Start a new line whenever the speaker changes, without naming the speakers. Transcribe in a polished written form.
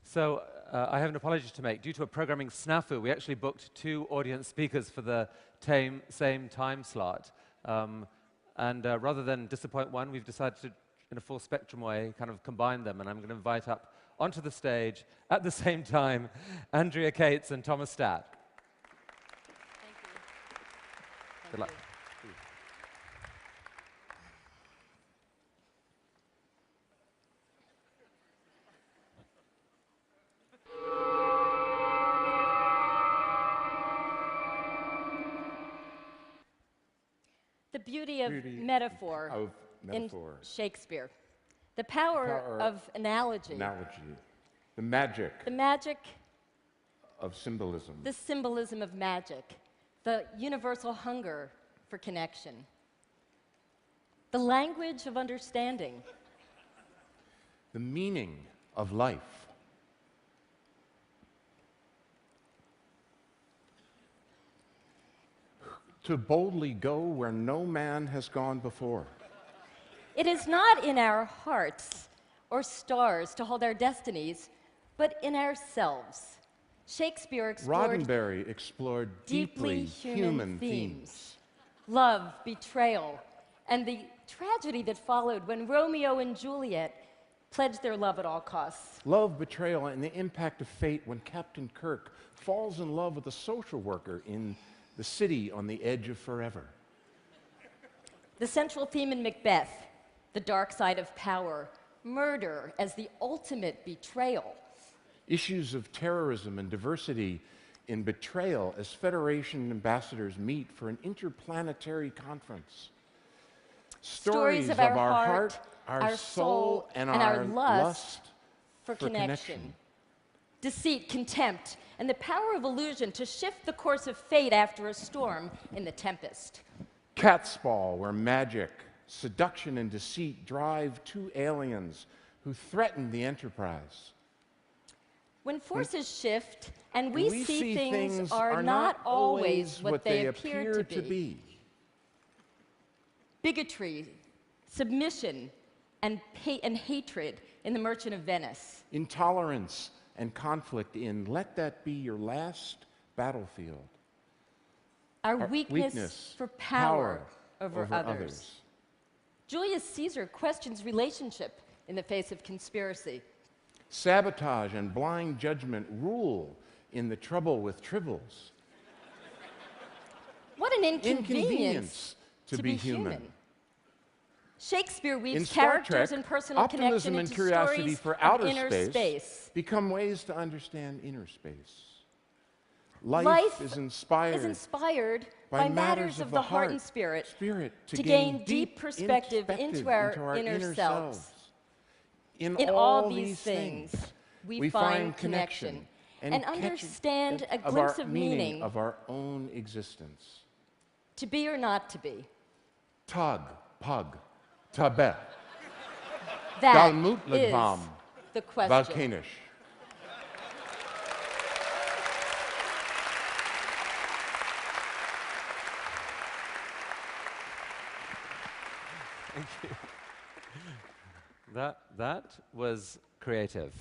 So I have an apology to make. Due to a programming snafu, we actually booked 2 audience speakers for the same time slot. Rather than disappoint one, we've decided to, in a full spectrum way, kind of combine them. And I'm going to invite up onto the stage at the same time Andrea Cates and Thomas Stack.
Thank you.
Good luck.
The beauty of metaphor in Shakespeare. The power of analogy.
The magic.
The magic.
Of symbolism.
The symbolism of magic. The universal hunger for connection. The language of understanding.
The meaning of life. To boldly go where no man has gone before.
It is not in our hearts or stars to hold our destinies, but in ourselves. Shakespeare explored
Roddenberry explored deeply human themes.
Love, betrayal, and the tragedy that followed when Romeo and Juliet pledged their love at all costs.
Love, betrayal, and the impact of fate when Captain Kirk falls in love with a social worker in the city on the edge of forever.
The central theme in Macbeth, the dark side of power, murder as the ultimate betrayal.
Issues of terrorism and diversity in Betrayal as Federation ambassadors meet for an interplanetary conference. Stories of our heart, our soul, and our lust
for connection. Deceit, contempt, and the power of illusion to shift the course of fate after a storm in The Tempest.
Catspaw, where magic, seduction, and deceit drive 2 aliens who threaten the Enterprise.
When forces shift and we see things are not always what they appear to be. Bigotry, submission, and hatred in The Merchant of Venice.
Intolerance and conflict in Let That Be Your Last Battlefield.
Our weakness for power over others. Julius Caesar questions relationship in the face of conspiracy.
Sabotage and blind judgment rule in The Trouble with Tribbles.
What an inconvenience to be human. Shakespeare weaves characters and personal connection into
optimism and curiosity
stories
for outer
of inner space
become ways to understand inner space. Life is inspired by matters of the heart and spirit
to gain deep perspective into our inner selves. In all these things, we find connection and understand a glimpse of meaning
of our own existence.
To be or not to be.
Tug, pug, tabe.
That
is
the question.
Volcanisch.
Thank you. That was creative.